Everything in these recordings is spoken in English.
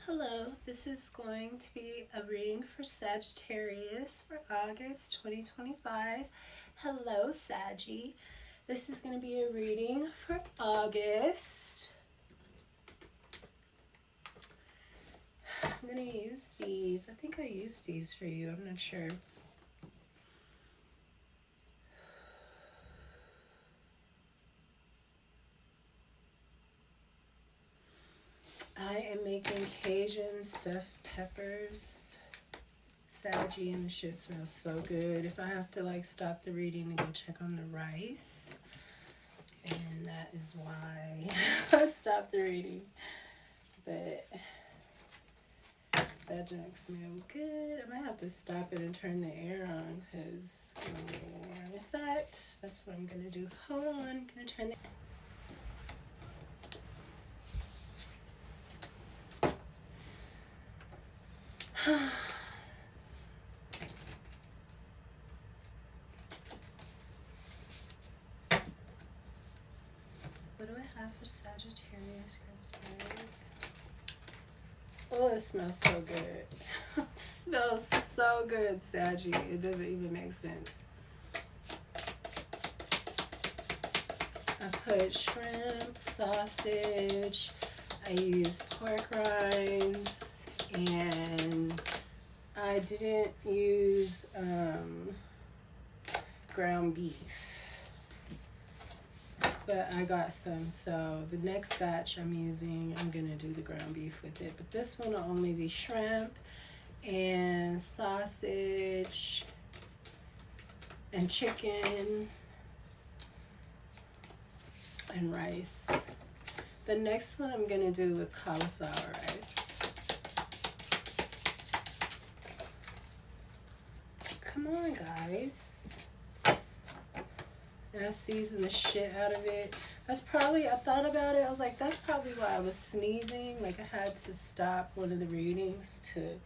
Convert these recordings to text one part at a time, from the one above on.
Hello, this is going to be a reading for Sagittarius for August 2025. Hello, Saggy. This is going to be a reading for August. I'm going to use these. I think I used these for you. I'm not sure. I am making Cajun stuffed peppers. Saggy, and the shit smells so good. If I have to stop the reading and go check on the rice, and that is why I stopped the reading. But that junk smells good. I might have to stop it and turn the air on because in fact, that's what I'm gonna do. Hold on, I'm gonna turn the What do I have for Sagittarius? Oh, it smells so good. It smells so good, Saggy. It doesn't even make sense. I put shrimp, sausage, I use pork rinds, and I didn't use ground beef. But I got some, so the next batch I'm gonna do the ground beef with it. But this one will only be shrimp and sausage and chicken and rice. The next one I'm gonna do with cauliflower rice. Come on, guys. And I seasoned the shit out of it. That's probably, I thought about it, I was like, that's probably why I was sneezing. Like, I had to stop one of the readings to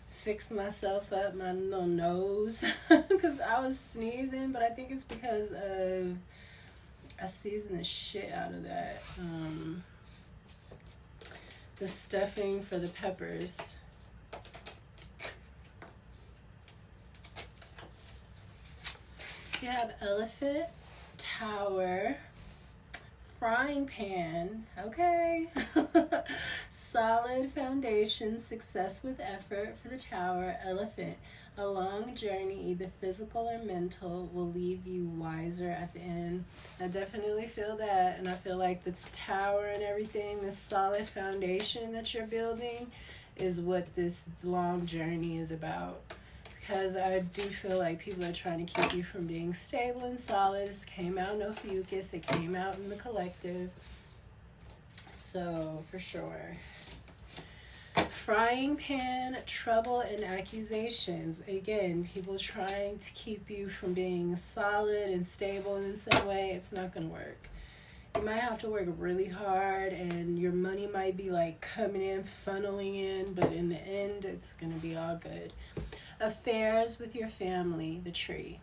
fix myself up, my little nose, because I was sneezing. But I think it's because of, I seasoned the shit out of that. The stuffing for the peppers. You have elephant, tower, frying pan, okay. Solid foundation, success with effort for the tower. Elephant, a long journey, either physical or mental, will leave you wiser at the end. I definitely feel that, and I feel like this tower and everything, this solid foundation that you're building is what this long journey is about. Because I do feel like people are trying to keep you from being stable and solid. This came out in Ophiuchus. It came out in the collective. So, for sure. Frying pan, trouble, and accusations. Again, people trying to keep you from being solid and stable in some way. It's not going to work. You might have to work really hard, and your money might be coming in, funneling in. But in the end, it's going to be all good. Affairs with your family, the tree.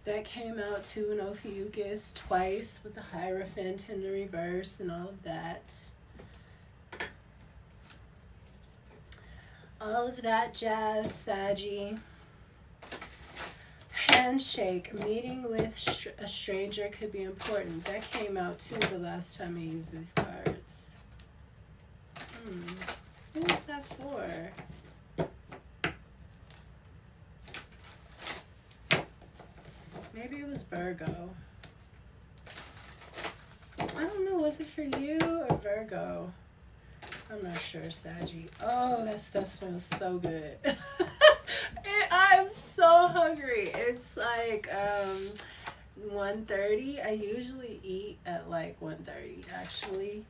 That came out too in Ophiuchus twice with the Hierophant in the reverse and all of that. All of that jazz, Saggy. Handshake. Meeting with a stranger could be important. That came out too the last time I used these cards. Who is that for? Maybe it was Virgo. I don't know, was it for you or Virgo? I'm not sure, Saggy. Oh, that stuff smells so good. I'm so hungry. It's 1:30. I usually eat at 1:30 actually.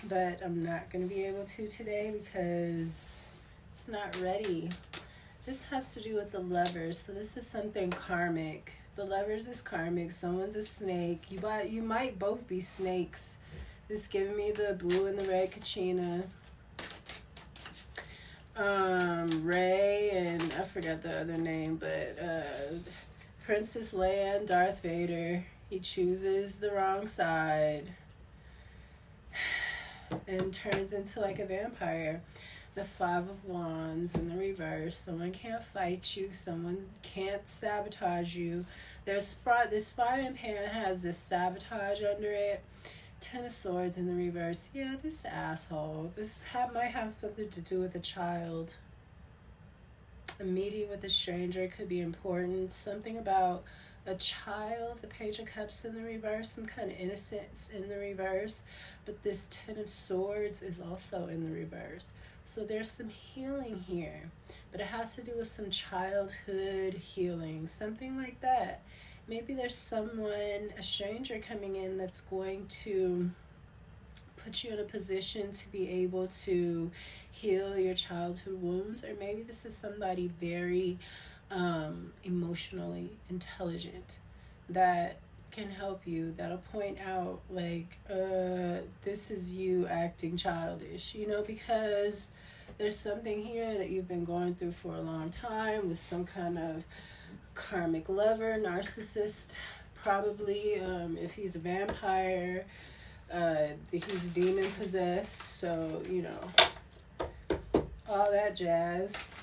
But I'm not going to be able to today because it's not ready. This has to do with the lovers, so this is something karmic. The lovers is karmic. Someone's a snake. You might both be snakes. This is giving me the blue and the red Kachina. Ray and I forgot the other name, but Princess Leia and Darth Vader. He chooses the wrong side. and turns into like a vampire. The Five of Wands in the reverse. Someone can't fight you. Someone can't sabotage you. This frying pan has this sabotage under it. Ten of Swords in the reverse. Yeah, this asshole. This might have something to do with a child. A meeting with a stranger could be important. Something about a child. The Page of Cups in the reverse. Some kind of innocence in the reverse. But this Ten of Swords is also in the reverse. So there's some healing here. But it has to do with some childhood healing. Something like that. Maybe there's someone, a stranger coming in that's going to put you in a position to be able to heal your childhood wounds. Or maybe this is somebody very emotionally intelligent that can help you, that'll point out like, this is you acting childish, you know, because there's something here that you've been going through for a long time with some kind of karmic lover, narcissist, probably. If he's a vampire, he's demon possessed, so you know, all that jazz.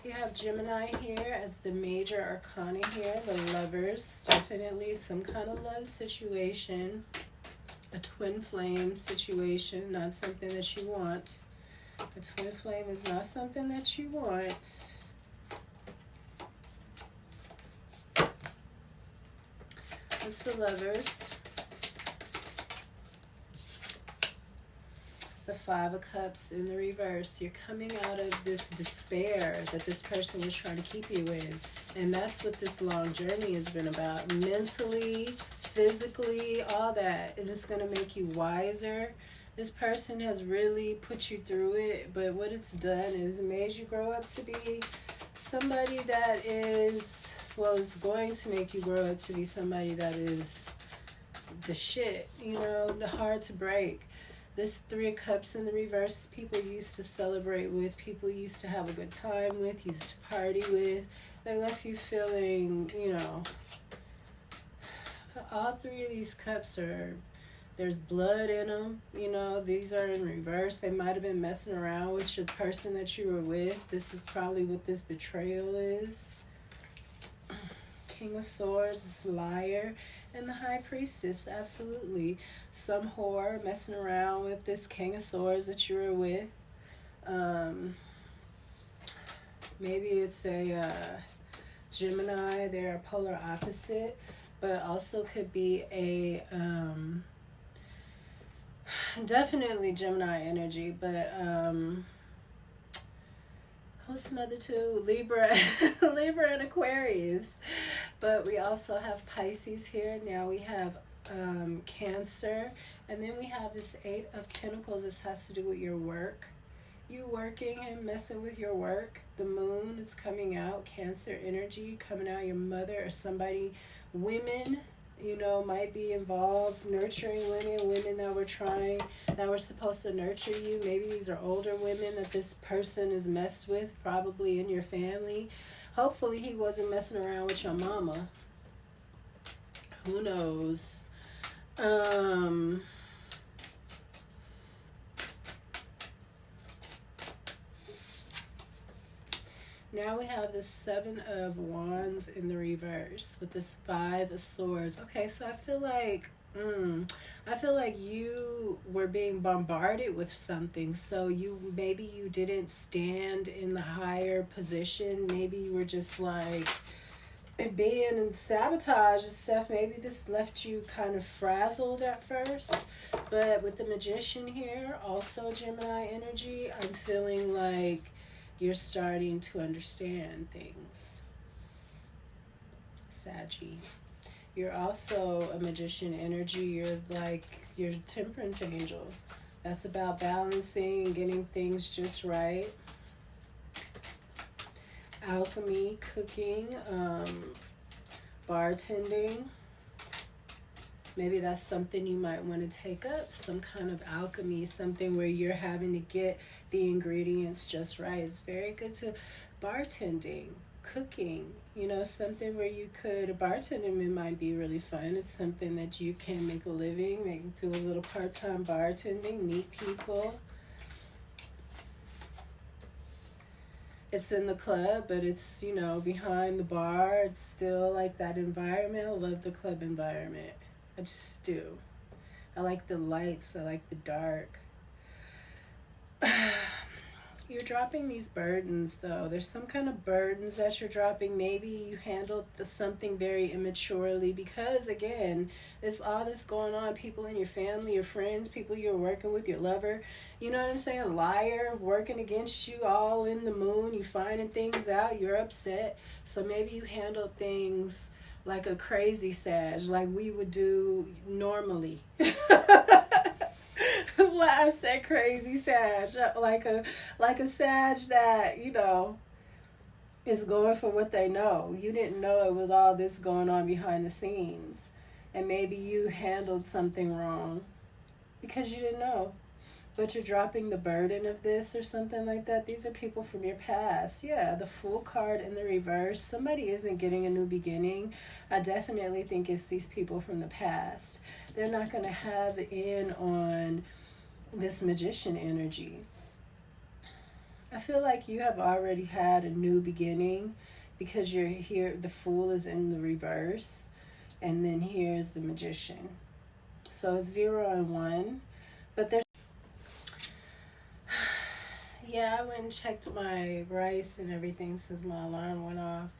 You have Gemini here as the Major Arcana here, the Lovers. Definitely some kind of love situation. A twin flame situation, not something that you want. A twin flame is not something that you want. It's the Lovers. The Five of Cups in the reverse. You're coming out of this despair that this person was trying to keep you in. And that's what this long journey has been about. Mentally, physically, all that. And it's going to make you wiser. This person has really put you through it. But what it's done is made you grow up to be somebody that is, well, it's going to make you grow up to be somebody that is the shit. You know, hard to break. This Three of Cups in the reverse, people used to celebrate with, people used to have a good time with, used to party with. They left you feeling, you know, all three of these cups are, there's blood in them. You know, these are in reverse. They might have been messing around with your person that you were with. This is probably what this betrayal is. King of Swords, this liar. And the High Priestess, absolutely. Some whore messing around with this King of Swords that you were with. Maybe it's a Gemini. They're a polar opposite. But also could be a... definitely Gemini energy. But... what's some other two? Libra. Libra and Aquarius. But we also have Pisces here. Now we have Cancer. And then we have this Eight of Pentacles. This has to do with your work. You working and messing with your work. The moon is coming out. Cancer energy coming out. Your mother or somebody. Women, you know, might be involved. Nurturing women that were supposed to nurture you. Maybe these are older women that this person is messed with, probably in your family. Hopefully he wasn't messing around with your mama. Who knows? Now we have this Seven of Wands in the reverse with this Five of Swords. Okay, so I feel like you were being bombarded with something. So maybe you didn't stand in the higher position. Maybe you were just like being in sabotage and stuff. Maybe this left you kind of frazzled at first. But with the Magician here, also Gemini energy, I'm feeling like you're starting to understand things. Saggy. You're also a Magician energy. You're Temperance angel. That's about balancing, getting things just right. Alchemy, cooking, bartending. Maybe that's something you might want to take up, some kind of alchemy, something where you're having to get the ingredients just right. It's very good to bartending, cooking, you know, something where you could, bartending might be really fun. It's something that you can make a living, do a little part-time bartending, meet people. It's in the club, but it's, you know, behind the bar. It's still like that environment. I love the club environment. I just do. I like the lights. I like the dark. You're dropping these burdens, though. There's some kind of burdens that you're dropping. Maybe you handled something very immaturely because, again, there's all this going on. People in your family, your friends, people you're working with, your lover. You know what I'm saying? Liar, working against you, all in the moon. You finding things out. You're upset. So maybe you handled things like a crazy Sag, like we would do normally. I said crazy Sag, like a Sag that, you know, is going for what they know. You didn't know it was all this going on behind the scenes, and maybe you handled something wrong because you didn't know. But you're dropping the burden of this or something like that. These are people from your past. Yeah, the Fool card in the reverse. Somebody isn't getting a new beginning. I definitely think it's these people from the past. They're not going to have in on this Magician energy. I feel like you have already had a new beginning because you're here. The Fool is in the reverse. And then here's the Magician. So it's 0 and 1. But there's... Yeah, I went and checked my rice and everything since my alarm went off.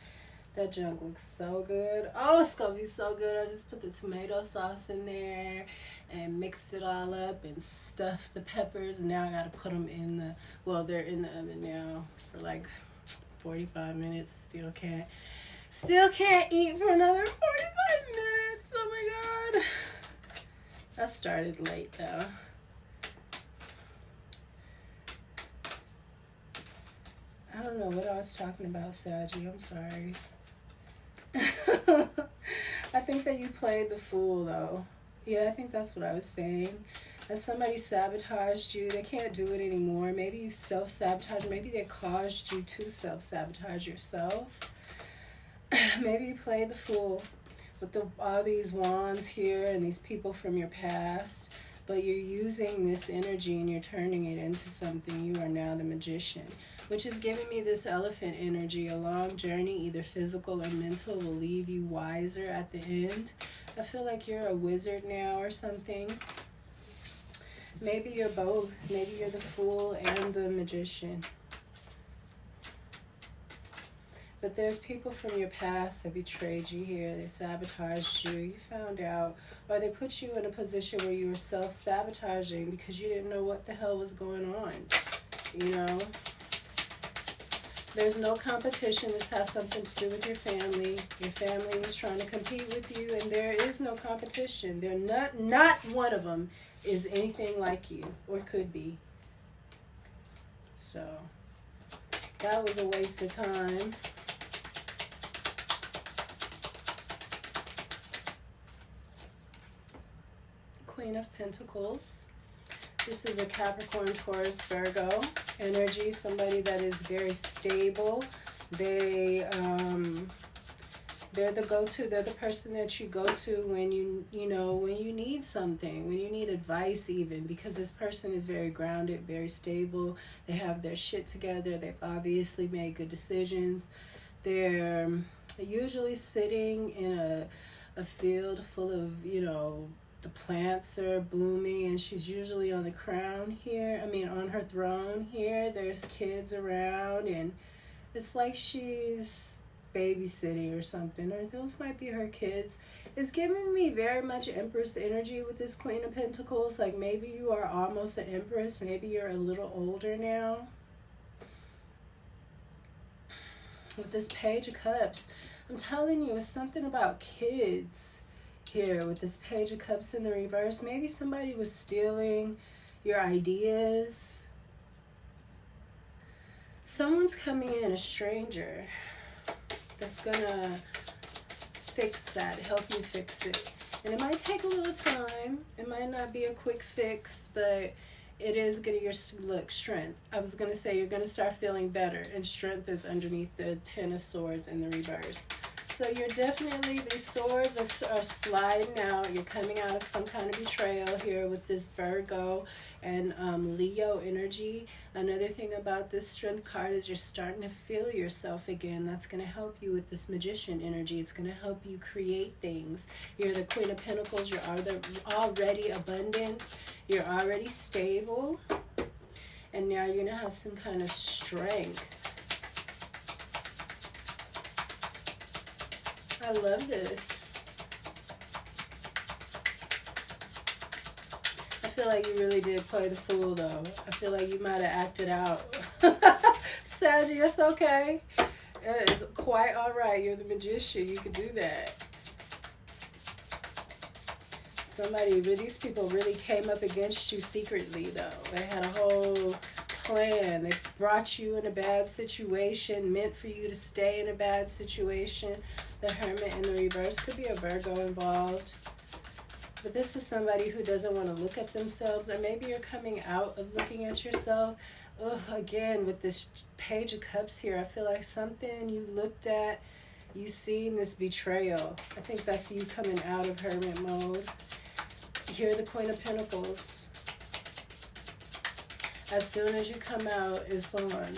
That junk looks so good. Oh, it's going to be so good. I just put the tomato sauce in there and mixed it all up and stuffed the peppers. And now I got to put them in the... Well, they're in the oven now for like 45 minutes. Still can't eat for another 45 minutes. Oh, my God. I started late, though. I don't know what I was talking about, Saggy. I'm sorry. I think that you played the Fool, though. Yeah, I think that's what I was saying. That somebody sabotaged you. They can't do it anymore. Maybe you self-sabotaged. Maybe they caused you to self-sabotage yourself. Maybe you played the Fool with all these wands here and these people from your past. But you're using this energy and you're turning it into something. You are now the Magician, which is giving me this Elephant energy. A long journey, either physical or mental, will leave you wiser at the end. I feel like you're a wizard now or something. Maybe you're both. Maybe you're the Fool and the Magician. But there's people from your past that betrayed you here. They sabotaged you. You found out. Or they put you in a position where you were self-sabotaging because you didn't know what the hell was going on. You know? There's no competition. This has something to do with your family. Your family was trying to compete with you, and there is no competition. They're not one of them is anything like you, or could be. So, that was a waste of time. Queen of Pentacles. This is a Capricorn, Taurus, Virgo energy. Somebody that is very stable. They're the go-to. They're the person that you go to when you need something, when you need advice even, because this person is very grounded, very stable. They have their shit together. They've obviously made good decisions. They're usually sitting in a field full of, you know, the plants are blooming, and she's usually on the crown here. I mean, on her throne here. There's kids around, and it's like she's babysitting or something, or those might be her kids. It's giving me very much Empress energy with this Queen of Pentacles. Like maybe you are almost an Empress. Maybe you're a little older now. With this Page of Cups, I'm telling you, it's something about kids here with this Page of Cups in the reverse. Maybe somebody was stealing your ideas. Someone's coming in, a stranger, that's gonna fix that, help you fix it. And it might take a little time. It might not be a quick fix, but it is going to, look, strength. I was going to say you're going to start feeling better. And strength is underneath the Ten of Swords in the reverse. So you're definitely, these swords are sliding out. You're coming out of some kind of betrayal here with this Virgo and Leo energy. Another thing about this strength card is you're starting to feel yourself again. That's going to help you with this magician energy. It's going to help you create things. You're the Queen of Pentacles. You're already abundant. You're already stable. And now you're going to have some kind of strength. I love this. I feel like you really did play the fool, though. I feel like you might have acted out. Saggy, it's okay. It is quite all right. You're the magician. You can do that. These people really came up against you secretly, though. They had a whole plan. They brought you in a bad situation, meant for you to stay in a bad situation. The Hermit in the reverse could be a Virgo involved. But this is somebody who doesn't want to look at themselves, or maybe you're coming out of looking at yourself. Ugh, again, with this Page of Cups here, I feel like something you looked at, you seen this betrayal. I think that's you coming out of Hermit mode. Here, the Queen of Pentacles. As soon as you come out, it's on.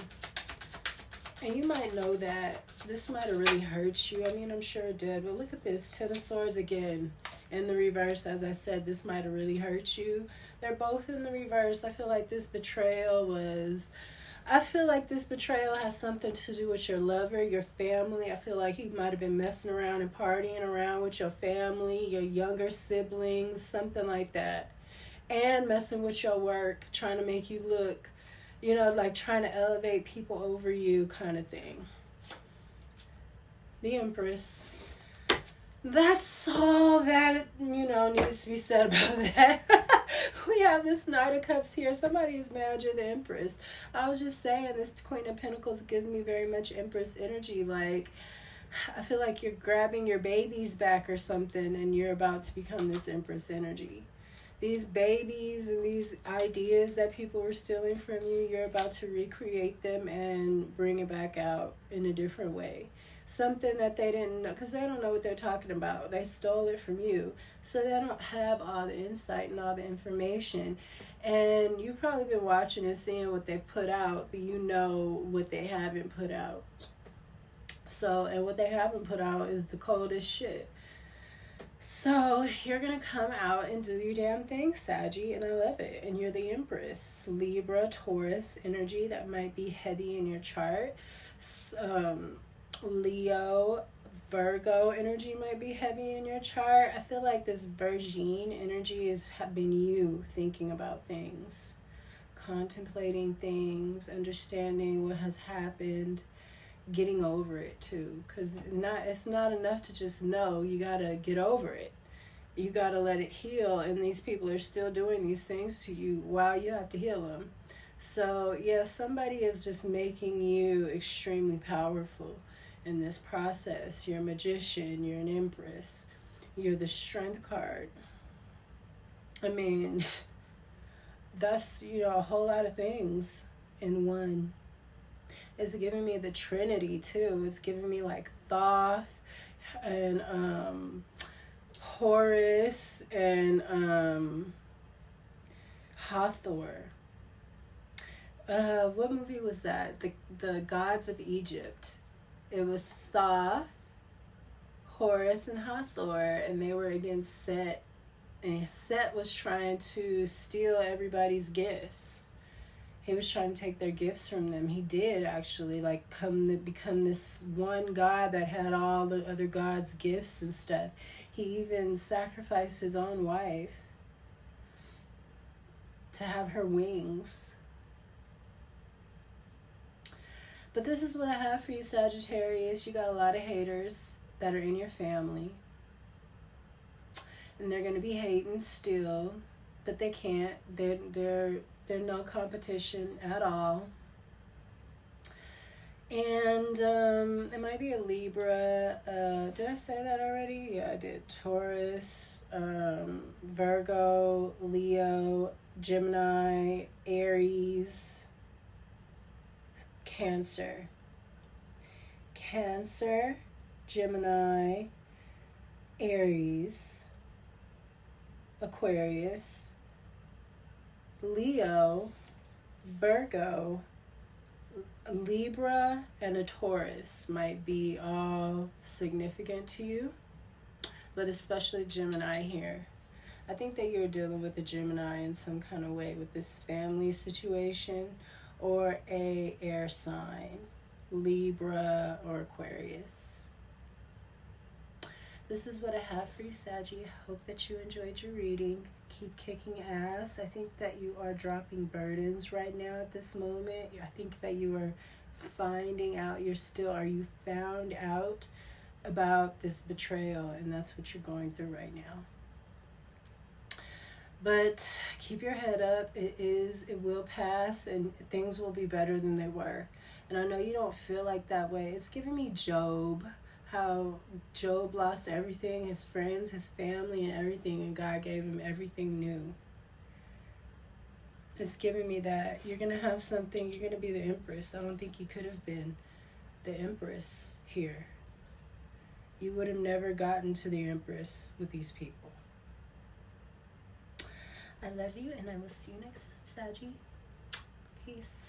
And you might know that this might have really hurt you. I mean, I'm sure it did. But look at this. Ten of Swords again. In the reverse, as I said, this might have really hurt you. They're both in the reverse. I feel like this betrayal has something to do with your lover, your family. I feel like he might have been messing around and partying around with your family, your younger siblings, something like that. And messing with your work, trying to make you look, like trying to elevate people over you kind of thing. The Empress. That's all that, needs to be said about that. We have this Knight of Cups here. Somebody's mad you're the Empress. I was just saying, this Queen of Pentacles gives me very much Empress energy. Like, I feel like you're grabbing your babies back or something, and you're about to become this Empress energy. These babies and these ideas that people were stealing from you, you're about to recreate them and bring it back out in a different way. Something that they didn't know, because they don't know what they're talking about. They stole it from you. So they don't have all the insight and all the information. And you've probably been watching and seeing what they put out, but you know what they haven't put out. So, and what they haven't put out is the coldest shit. So you're going to come out and do your damn thing, Saggy, and I love it. And you're the Empress. Libra, Taurus energy, that might be heavy in your chart. Leo, Virgo energy might be heavy in your chart. I feel like this Virgin energy has been you thinking about things, contemplating things, understanding what has happened, getting over it too, because it's not enough to just know. You gotta get over it. You gotta let it heal, and these people are still doing these things to you while you have to heal them. So yeah, somebody is just making you extremely powerful in this process. You're a magician, you're an Empress, you're the Strength card. I mean, that's, a whole lot of things in one. It's giving me the Trinity too. It's giving me like Thoth and Horus and Hathor. What movie was that? The Gods of Egypt. It was Thoth, Horus, and Hathor, and they were against Set. And Set was trying to steal everybody's gifts. He was trying to take their gifts from them. He did actually, become this one god that had all the other gods' gifts and stuff. He even sacrificed his own wife to have her wings. But this is what I have for you, Sagittarius. You got a lot of haters that are in your family. And they're going to be hating still. But they can't. They're no competition at all. And it might be a Libra. Did I say that already? Yeah, I did. Taurus, Virgo, Leo, Gemini, Aries, Cancer. Cancer, Gemini, Aries, Aquarius, Leo, Virgo, Libra, and a Taurus might be all significant to you, but especially Gemini here. I think that you're dealing with a Gemini in some kind of way with this family situation, or a air sign, Libra or Aquarius. This is what I have for you, Saggy. I hope that you enjoyed your reading. Keep kicking ass. I think that you are dropping burdens right now at this moment. I think that you are finding out, you found out about this betrayal, and that's what you're going through right now. But keep your head up. It will pass, and things will be better than they were. And I know you don't feel like that way. It's giving me Job. How Job lost everything, his friends, his family, and everything, and God gave him everything new. It's giving me that you're going to have something, you're going to be the Empress. I don't think you could have been the Empress here. You would have never gotten to the Empress with these people. I love you, and I will see you next time, Saggy. Peace.